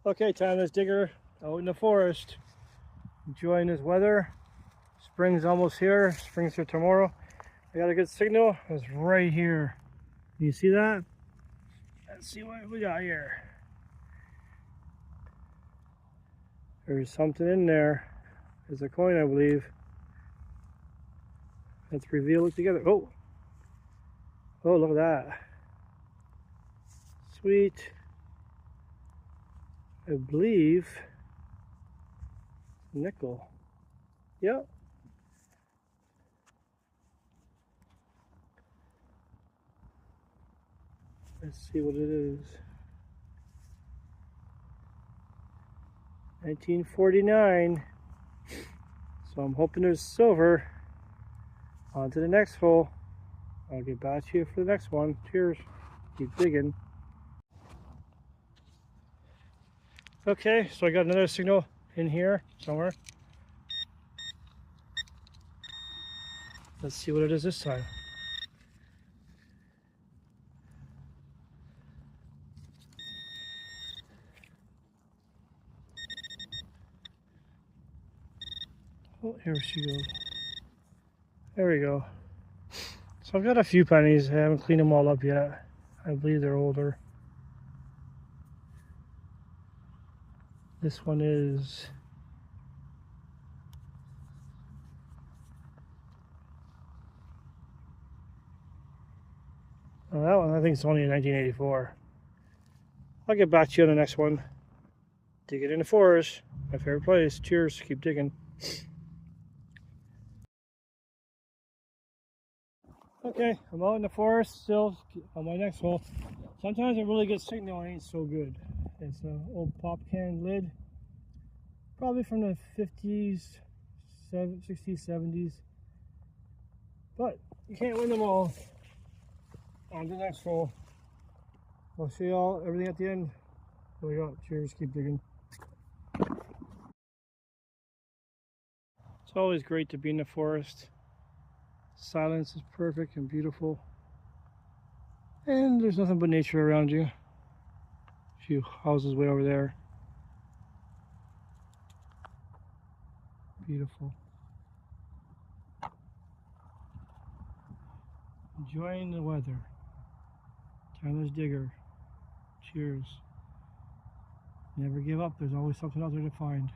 Okay, timeless digger out in the forest, enjoying this weather. Spring's almost here. Spring's here tomorrow. I got a good signal. It's right here. Do you see that? Let's see what we got here. There's something in there. There's a coin, I believe. Let's reveal it together. Oh, look at that. Sweet. I believe nickel. Yep. Let's see what it is. 1949. So I'm hoping there's silver. On to the next hole. I'll get back to you for the next one. Cheers. Keep digging. Okay, so I got another signal in here somewhere. Let's see what it is this time. Oh, here she goes. There we go. So I've got a few pennies. I haven't cleaned them all up yet. I believe they're older. This one is that one I think it's only in 1984. I'll get back to you on the next one. Dig it in the forest. My favorite place. Cheers. Keep digging. Okay, I'm out in the forest still on my next hole. Sometimes a really good signal ain't so good. It's an old pop can lid. Probably from the 50s, 60s, 70s. But you can't win them all. On to the next hole. I'll show you all everything at the end. Here we go. Cheers, keep digging. It's always great to be in the forest. Silence is perfect and beautiful. And there's nothing but nature around you. A few houses way over there. Beautiful. Enjoying the weather. Timeless digger. Cheers. Never give up. There's always something out there to find.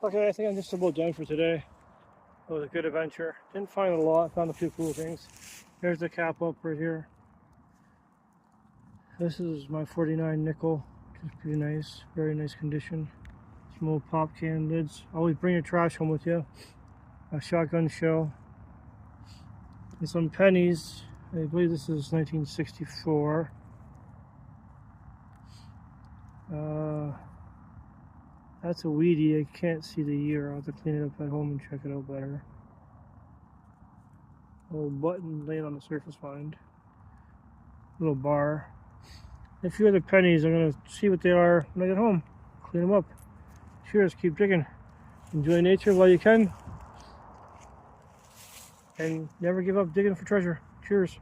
Okay, I think I'm just about done for today. It was a good adventure. Didn't find a lot. Found a few cool things. There's the cap up right here. This is my 49 nickel, which is pretty nice. Very nice condition. Some old pop can lids. Always bring your trash home with you. A shotgun shell. And some pennies. I believe this is 1964. That's a weedy. I can't see the year. I'll have to clean it up at home and check it out better. Little button laying on the surface find. Little bar. A few other pennies. I'm going to see what they are when I get home. Clean them up. Cheers. Keep digging. Enjoy nature while you can. And never give up digging for treasure. Cheers.